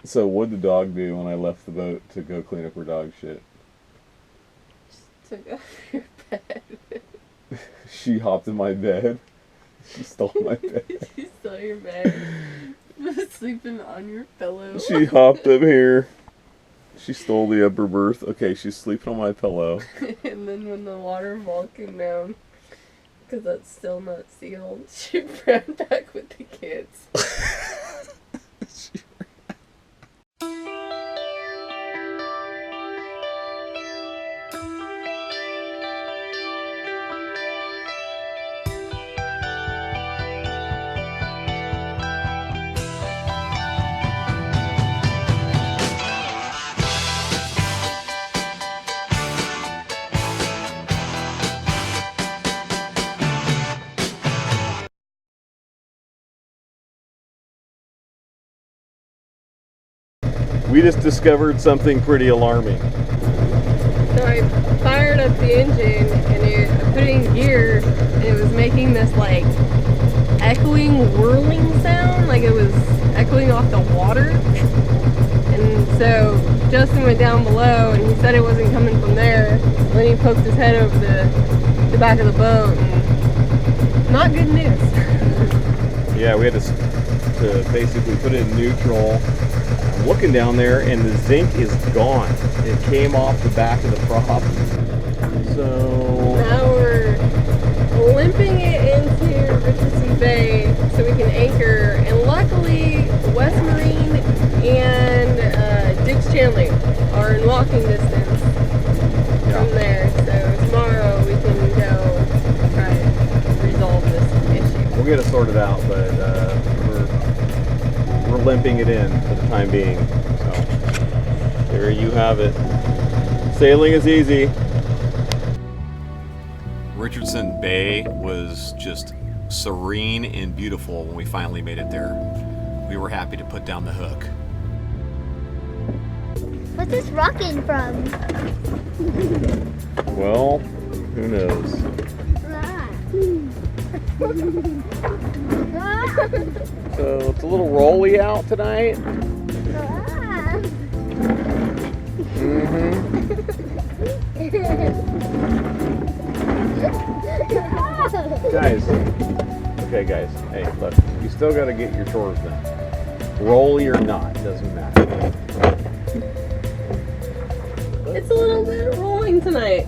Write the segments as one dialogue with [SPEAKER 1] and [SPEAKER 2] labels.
[SPEAKER 1] So what'd the dog do when I left the boat to go clean up her dog shit?
[SPEAKER 2] Just took off your bed.
[SPEAKER 1] She hopped in my bed. She stole my bed.
[SPEAKER 2] She stole your bed. Was sleeping on your pillow.
[SPEAKER 1] She hopped up here. She stole the upper berth. Okay, she's sleeping on my pillow.
[SPEAKER 2] And then when the waterfall came down, because that's still not sealed, she ran back with the kids.
[SPEAKER 1] We just discovered something pretty alarming.
[SPEAKER 2] So I fired up the engine and I put it in gear and it was making this like echoing, whirling sound, like it was echoing off the water. And so Justin went down below and he said it wasn't coming from there. And then he poked his head over the back of the boat and not good news.
[SPEAKER 1] Yeah, we had to basically put it in neutral. I'm looking down there and the zinc is gone. It came off the back of the prop. So
[SPEAKER 2] now we're limping it into Richardson Bay so we can anchor. And luckily, West Marine and Dick's Chandler are in walking distance from there. So tomorrow we can go try to resolve this issue.
[SPEAKER 1] we'll get it sorted out, but we're limping it in for the time being. So there you have it. Sailing is easy. Richardson Bay was just serene and beautiful when we finally made it there. We were happy to put down the hook.
[SPEAKER 3] What's this rocking from?
[SPEAKER 1] Well, who knows? So it's a little rolly out tonight. Guys, okay guys, hey look, you still gotta get your chores done. Rolly or not, doesn't matter.
[SPEAKER 2] It's a little bit rolling tonight.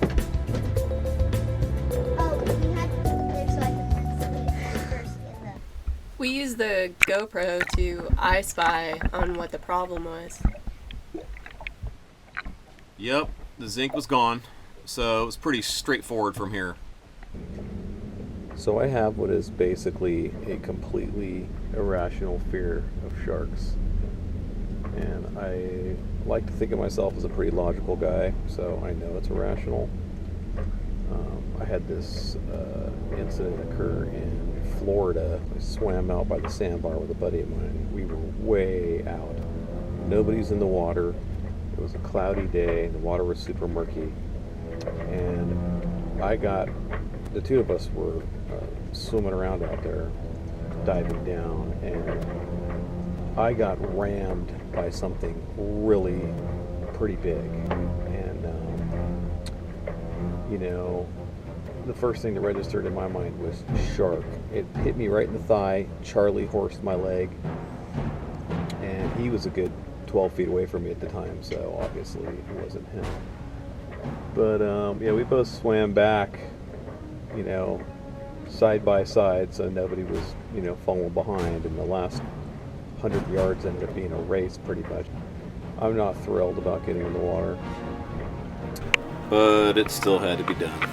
[SPEAKER 2] We used the GoPro to I spy on what the problem was.
[SPEAKER 1] Yep, the zinc was gone, so it was pretty straightforward from here. So I have what is basically a completely irrational fear of sharks. And I like to think of myself as a pretty logical guy, so I know it's irrational. I had this incident occur in Florida. I swam out by the sandbar with a buddy of mine. We were way out. Nobody's in the water. It was a cloudy day. The water was super murky. And the two of us were swimming around out there, diving down, and I got rammed by something really pretty big. And, the first thing that registered in my mind was shark. It hit me right in the thigh. Charlie horsed my leg, and he was a good 12 feet away from me at the time, so obviously it wasn't him. But we both swam back, side by side, so nobody was, falling behind, and the last 100 yards ended up being a race pretty much. I'm not thrilled about getting in the water, but it still had to be done.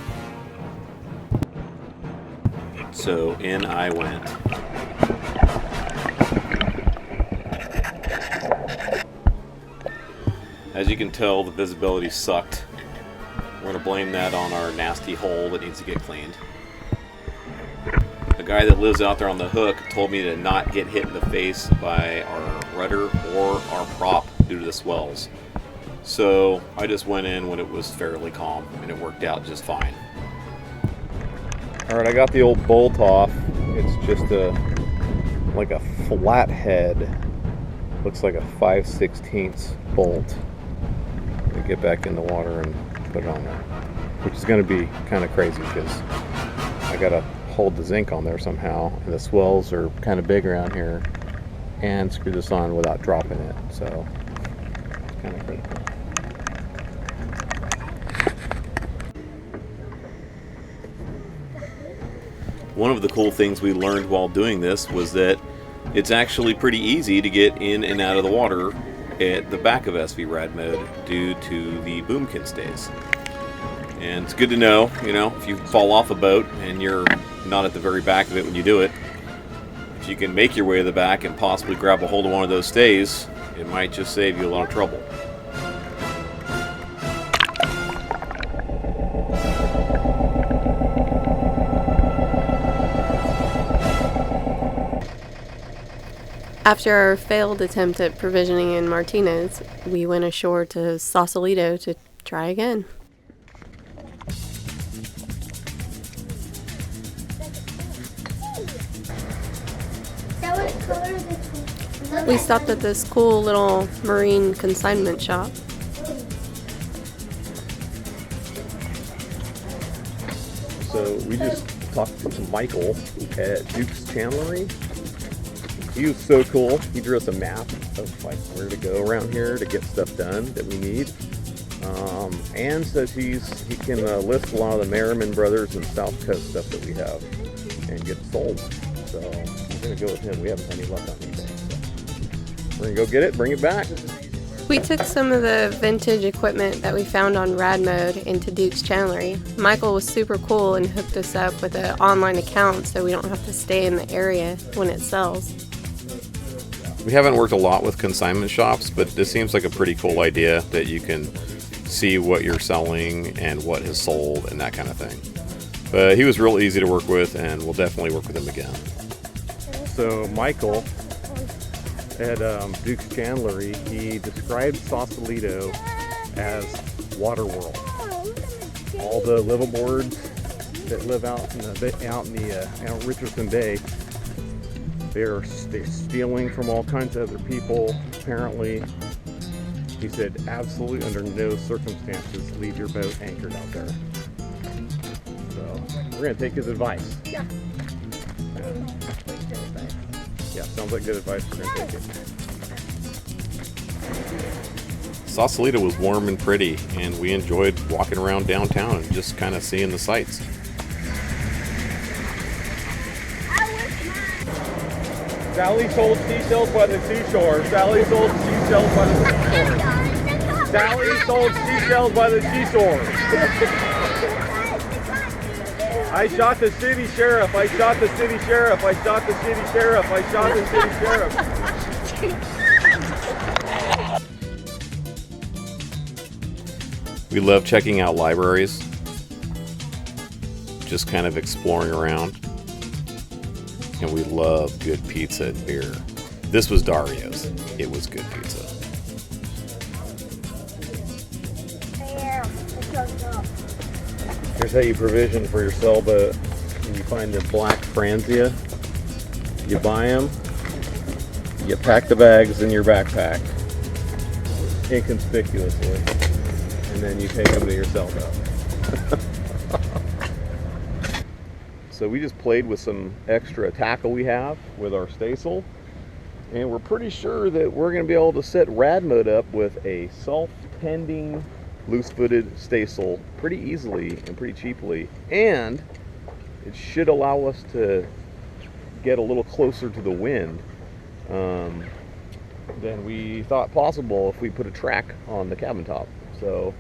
[SPEAKER 1] So in I went. As you can tell, the visibility sucked. We're going to blame that on our nasty hole that needs to get cleaned. The guy that lives out there on the hook told me to not get hit in the face by our rudder or our prop due to the swells. So I just went in when it was fairly calm, and it worked out just fine. Alright, I got the old bolt off. It's just like a flathead looks like a 5/16 bolt to get back in the water and put it on there, which is going to be kind of crazy because I got to hold the zinc on there somehow, and the swells are kind of big around here, and screw this on without dropping it, so it's kind of critical. One of the cool things we learned while doing this was that it's actually pretty easy to get in and out of the water at the back of SV Rad Mode due to the boomkin stays. And it's good to know, if you fall off a boat and you're not at the very back of it when you do it, if you can make your way to the back and possibly grab a hold of one of those stays, it might just save you a lot of trouble.
[SPEAKER 2] After our failed attempt at provisioning in Martinez, we went ashore to Sausalito to try again. We stopped at this cool little marine consignment shop.
[SPEAKER 1] So we just talked to Michael at Duke's Chandlery. He was so cool. He drew us a map of where to go around here to get stuff done that we need. And says he can list a lot of the Merriman Brothers and South Coast stuff that we have and get it sold. So we're gonna go with him. We haven't had any luck on eBay. So we're gonna go get it, bring it back.
[SPEAKER 2] We took some of the vintage equipment that we found on Rad Mode into Duke's Chandlery. Michael was super cool and hooked us up with an online account so we don't have to stay in the area when it sells.
[SPEAKER 1] We haven't worked a lot with consignment shops, but this seems like a pretty cool idea that you can see what you're selling and what has sold and that kind of thing. But he was real easy to work with, and we'll definitely work with him again. So Michael at Duke's Chandlery, he described Sausalito as water world. All the liveaboards that live out in Richardson Bay, they're stealing from all kinds of other people. Apparently, he said, absolutely under no circumstances leave your boat anchored out there. So we're gonna take his advice. Yeah. Yeah, sounds like good advice. We're gonna take it. Sausalito was warm and pretty, and we enjoyed walking around downtown and just kind of seeing the sights. Sally sold seashells by the seashore. Sally sold seashells by the seashore. Sally sold seashells by the seashore. I shot the city sheriff. I shot the city sheriff. I shot the city sheriff. I shot the city sheriff. We love checking out libraries. Just kind of exploring around. And we love good pizza and beer. This was Dario's. It was good pizza. Here's how you provision for your sailboat. You find the black Franzia. You buy them. You pack the bags in your backpack inconspicuously. And then you take them to your sailboat. So we just played with some extra tackle we have with our Staysail, and we're pretty sure that we're going to be able to set Rad Mode up with a self-tending, loose-footed Staysail pretty easily and pretty cheaply, and it should allow us to get a little closer to the wind than we thought possible if we put a track on the cabin top. So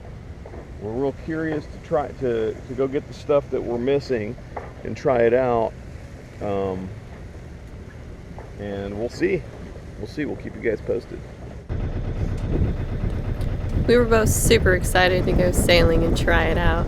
[SPEAKER 1] we're real curious to try to go get the stuff that we're missing and try it out, and we'll see. We'll keep you guys posted.
[SPEAKER 2] We were both super excited to go sailing and try it out.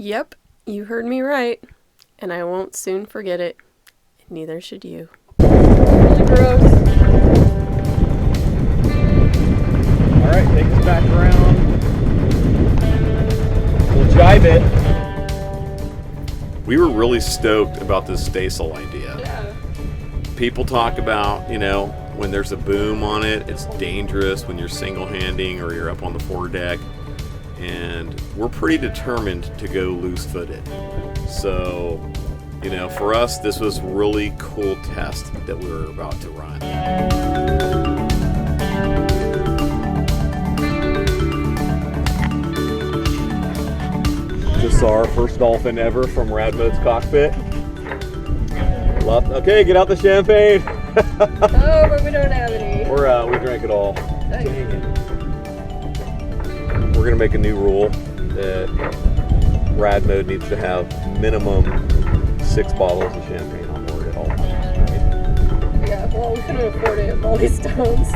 [SPEAKER 2] Yep, you heard me right. And I won't soon forget it. Neither should you. Really gross.
[SPEAKER 1] Alright, take us back around. We'll jibe it. We were really stoked about this Staysail idea.
[SPEAKER 2] Yeah.
[SPEAKER 1] People talk about, you know, when there's a boom on it, it's dangerous when you're single-handing or you're up on the foredeck. And we're pretty determined to go loose-footed. So, you know, for us, this was really cool test that we were about to run. Just saw our first dolphin ever from Rad Mode's cockpit. Okay, get out the champagne.
[SPEAKER 2] Oh, but we don't have any.
[SPEAKER 1] We drank it all.
[SPEAKER 2] Okay.
[SPEAKER 1] We're gonna make a new rule that Rad Mode needs to have minimum 6 bottles of champagne on board at all times. Right?
[SPEAKER 2] Yeah, well, we couldn't afford it with all these stones.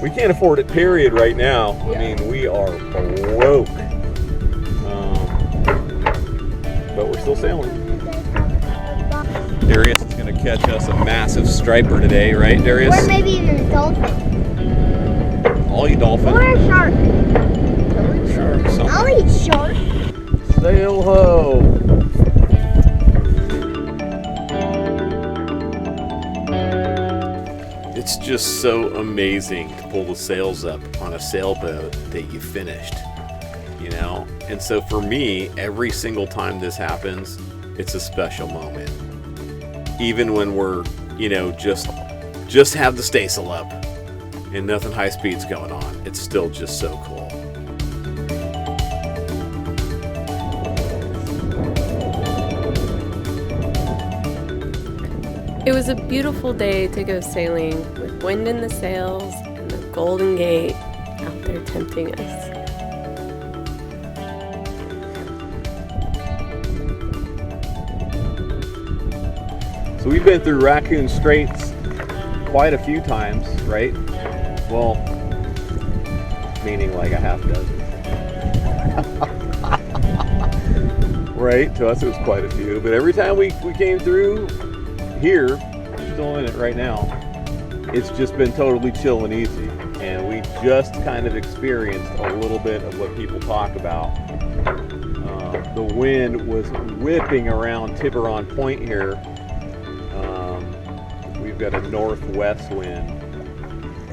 [SPEAKER 1] We can't afford it, period, right now.
[SPEAKER 2] Yeah.
[SPEAKER 1] I mean, we are broke. But we're still sailing. Darius is going to catch us a massive striper today, right, Darius?
[SPEAKER 3] Or maybe even a dolphin.
[SPEAKER 1] I'll eat dolphin.
[SPEAKER 3] Or a shark.
[SPEAKER 1] Shark, something.
[SPEAKER 3] I'll eat shark.
[SPEAKER 1] Sail ho! It's just so amazing to pull the sails up on a sailboat that you finished, you know? And so for me, every single time this happens, it's a special moment. Even when we're, you know, just have the Staysail up and nothing high speed's going on, it's still just so cool.
[SPEAKER 2] It was a beautiful day to go sailing with wind in the sails and the Golden Gate out there tempting us.
[SPEAKER 1] So we've been through Raccoon Straits quite a few times, right? Well, meaning like a half dozen. Right? To us it was quite a few. But every time we came through here, still in it right now, it's just been totally chill and easy. And we just kind of experienced a little bit of what people talk about. The wind was whipping around Tiburon Point here. We've got a northwest wind,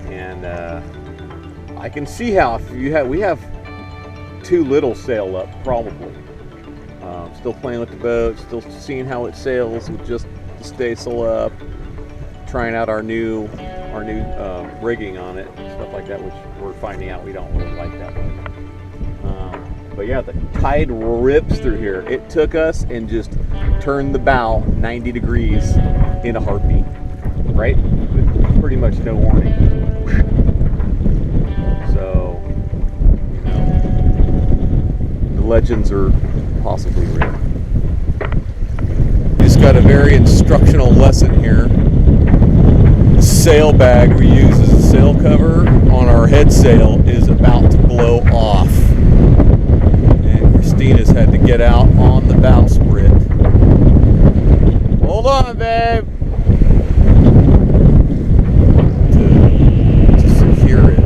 [SPEAKER 1] and I can see how if we have too little sail up, probably. Still playing with the boat, still seeing how it sails with just the Staysail up, trying out our new rigging on it, stuff like that, which we're finding out we don't really like that much. But yeah, the tide rips through here. It took us and just turned the bow 90 degrees in a heartbeat, right? With pretty much no warning. So, you know, the legends are possibly real. We just got a very instructional lesson here. The sail bag we use as a sail cover on our head sail is about to blow off. And Christina's had to get out on the bowsprit. Hold on, babe. To secure it.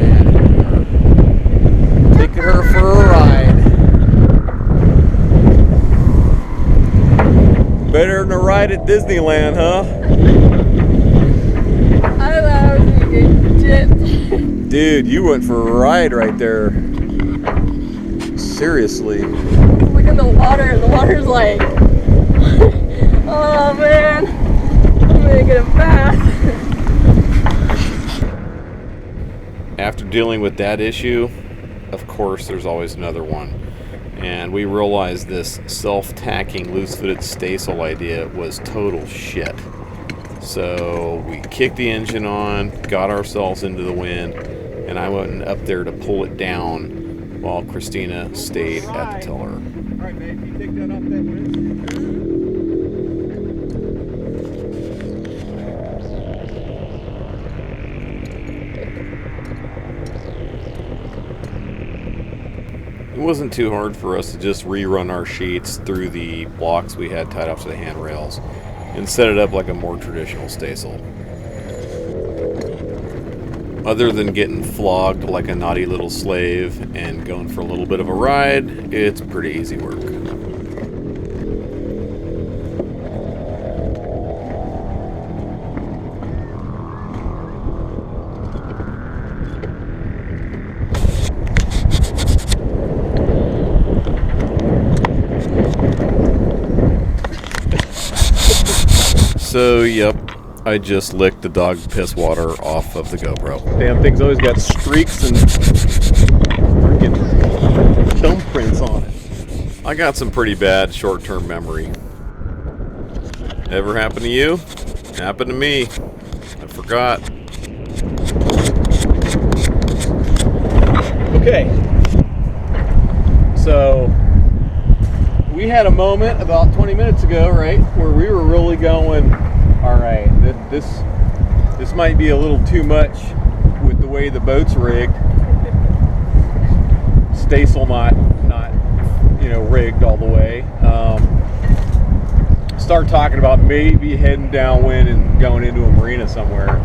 [SPEAKER 1] And taking her for a ride. Better than a ride at Disneyland, huh?
[SPEAKER 2] I thought I was gonna get gypped.
[SPEAKER 1] Dude, you went for a ride right there. Seriously.
[SPEAKER 2] Look in the water, and the water's like, oh man, I'm gonna get a bath.
[SPEAKER 1] After dealing with that issue, of course, there's always another one. And we realized this self-tacking loose-footed Staysail idea was total shit. So we kicked the engine on, got ourselves into the wind, and I went up there to pull it down while Christina stayed at the tiller. All right, babe, can you take that off that bridge? It wasn't too hard for us to just rerun our sheets through the blocks we had tied up to the handrails and set it up like a more traditional staysail. Other than getting flogged like a naughty little slave and going for a little bit of a ride, it's pretty easy work. So, yep, I just licked the dog piss water off of the GoPro. Damn thing's always got streaks and freaking thumbprints on it. I got some pretty bad short-term memory. Ever happened to you? Happened to me. I forgot. Okay. So, we had a moment about 20 minutes ago, right, where we were really going, all right, this might be a little too much with the way the boat's rigged. Staysail not rigged all the way. Start talking about maybe heading downwind and going into a marina somewhere.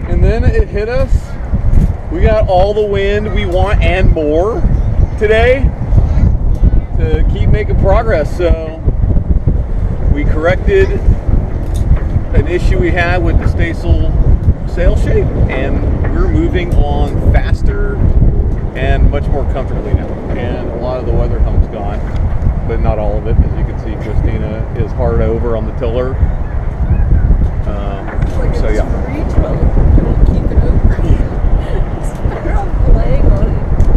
[SPEAKER 1] And then it hit us. We got all the wind we want and more today to keep making progress. So we corrected an issue we had with the Staysail sail shape, and we're moving on faster and much more comfortably now. And a lot of the weather hump's gone, but not all of it. As you can see, Christina is hard over on the tiller. So yeah.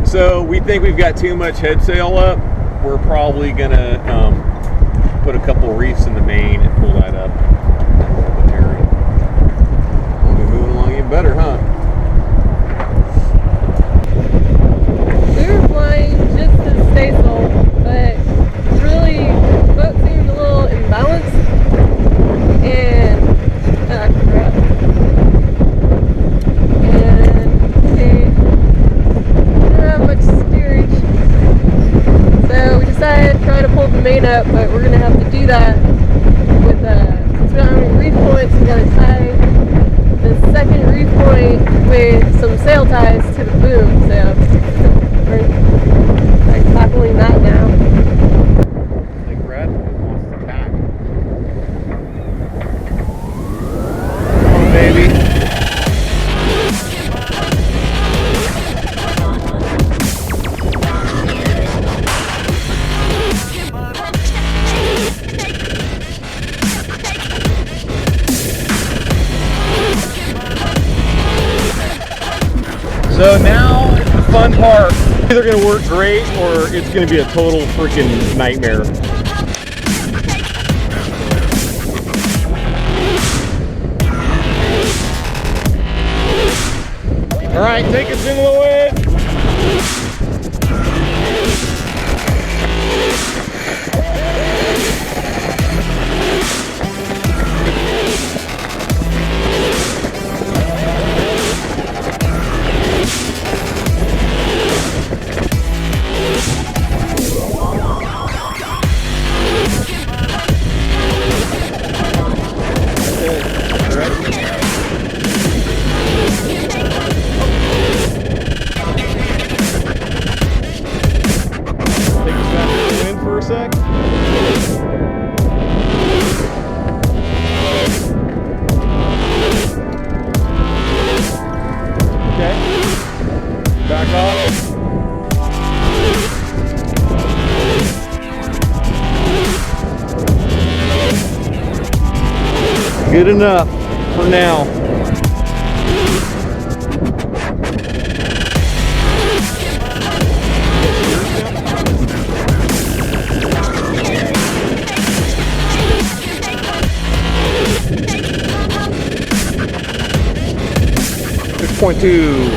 [SPEAKER 1] So we think we've got too much head sail up. We're probably gonna put a couple reefs in the main and pull that up. We'll be moving along even better, huh?
[SPEAKER 2] We were flying just to Staysail, but really the boat seemed a little imbalanced, and crap. And we didn't have much steerage, so we decided to try to pull the main up, but we're gonna have to do that with since we don't have any reef points, we gotta tie the second reef point with some sail ties to the boom. So we're like tackling that now.
[SPEAKER 1] Like Brad wants to pack. Come on, baby. So now it's the fun part. It's either going to work great or it's going to be a total freaking nightmare. All right, take us into the wind. Good enough for now. .2,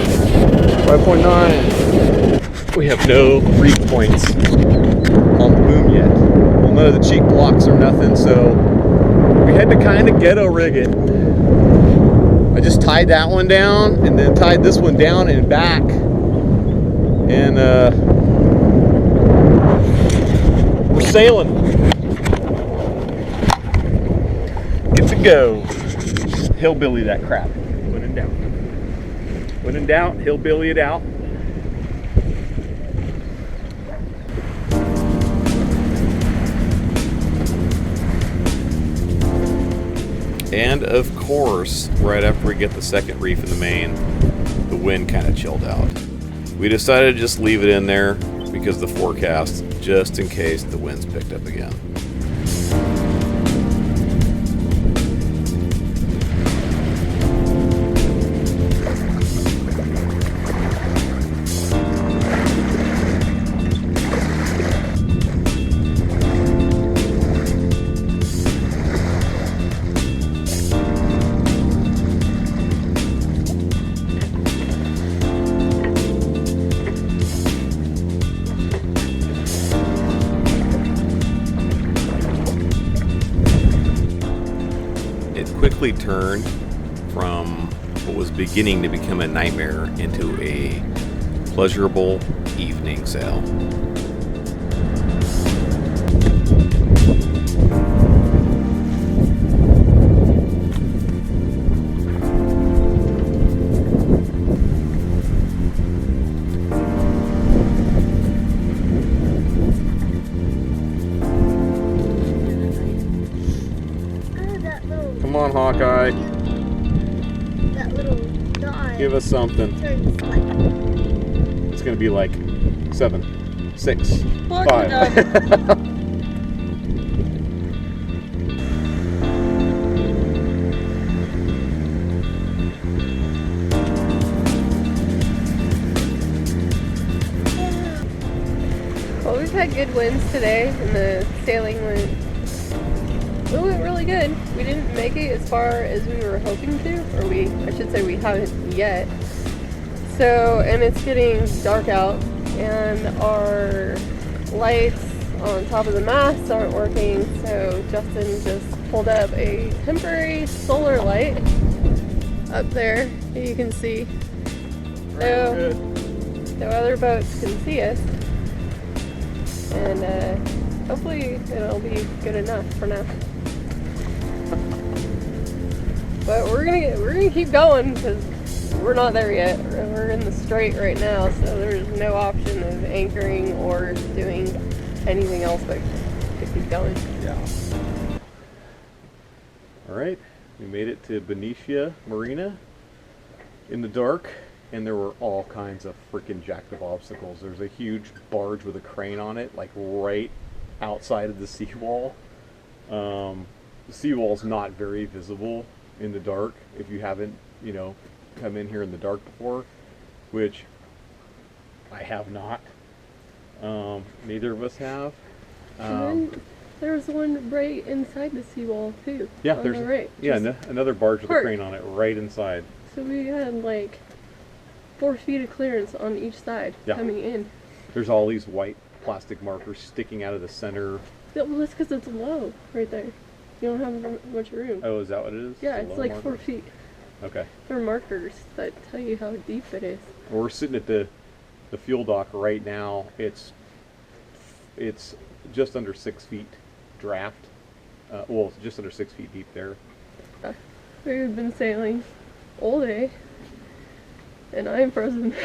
[SPEAKER 1] 5.9. We have no reef points on the boom yet. Well, none of the cheek blocks or nothing, so we had to kind of ghetto rig it. I just tied that one down and then tied this one down and back. And We're sailing. It's a go. Hillbilly that crap. When in doubt. When in doubt, hillbilly it out. And of course, right after we get the second reef in the main, the wind kind of chilled out. We decided to just leave it in there because of the forecast, just in case the winds picked up again. Quickly turned from what was beginning to become a nightmare into a pleasurable evening sail. Come on, Hawkeye.
[SPEAKER 3] That little dot.
[SPEAKER 1] Give us something.
[SPEAKER 3] Turns like.
[SPEAKER 1] It's going to be like 7, 6,
[SPEAKER 2] Look
[SPEAKER 1] 5.
[SPEAKER 2] at that. Well, we've had good winds today, and the sailing went really good. We didn't make it as far as we were hoping to, or I should say we haven't yet. So, and it's getting dark out, and our lights on top of the masts aren't working, so Justin just pulled up a temporary solar light up there that you can see. So other boats can see us. And hopefully it'll be good enough for now. But we're gonna keep going because we're not there yet. We're in the strait right now, so there's no option of anchoring or doing anything else but to keep going.
[SPEAKER 1] Yeah. All right, we made it to Benicia Marina in the dark, and there were all kinds of freaking jacked up obstacles. There's a huge barge with a crane on it, like right outside of the seawall. The seawall's not very visible in the dark if you haven't, come in here in the dark before, which I have not. Neither of us have.
[SPEAKER 2] And then there was one right inside the seawall too.
[SPEAKER 1] Yeah,
[SPEAKER 2] on
[SPEAKER 1] there's
[SPEAKER 2] the right.
[SPEAKER 1] another barge with a crane on it right inside.
[SPEAKER 2] So we had like 4 feet of clearance on each side coming in.
[SPEAKER 1] There's all these white plastic markers sticking out of the center.
[SPEAKER 2] Well, that's because it's low right there. You don't have much room.
[SPEAKER 1] Oh, is that what it is?
[SPEAKER 2] Yeah,
[SPEAKER 1] The
[SPEAKER 2] it's
[SPEAKER 1] low
[SPEAKER 2] like 4
[SPEAKER 1] markers?
[SPEAKER 2] feet.
[SPEAKER 1] Okay.
[SPEAKER 2] They're markers that tell you how deep it is.
[SPEAKER 1] Well, we're sitting at the fuel dock right now. It's just under 6 feet draft. Well, it's just under 6 feet deep there.
[SPEAKER 2] We've been sailing all day, and I'm frozen.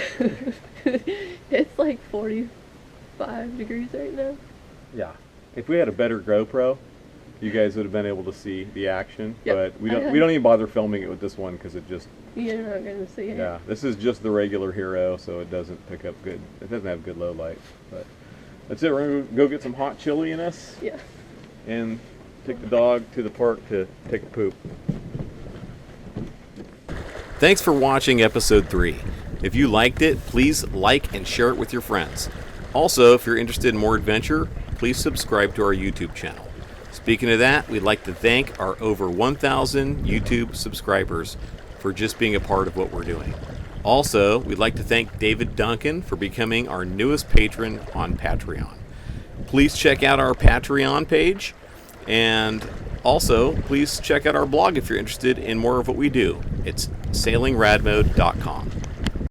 [SPEAKER 2] It's like 45 degrees right now.
[SPEAKER 1] Yeah. If we had a better GoPro, you guys would have been able to see the action.
[SPEAKER 2] Yep.
[SPEAKER 1] But we don't even bother filming it with this one because it just.
[SPEAKER 2] You're not going to see it.
[SPEAKER 1] Yeah. This is just the regular Hero, so it doesn't pick up good. It doesn't have good low light. But that's it. We're gonna go get some hot chili in us.
[SPEAKER 2] Yeah.
[SPEAKER 1] And take the dog to the park to take a poop. Thanks for watching episode 3. If you liked it, please like and share it with your friends. Also, if you're interested in more adventure, please subscribe to our YouTube channel. Speaking of that, we'd like to thank our over 1,000 YouTube subscribers for just being a part of what we're doing. Also, we'd like to thank David Duncan for becoming our newest patron on Patreon. Please check out our Patreon page, and also please check out our blog if you're interested in more of what we do. It's sailingradmode.com.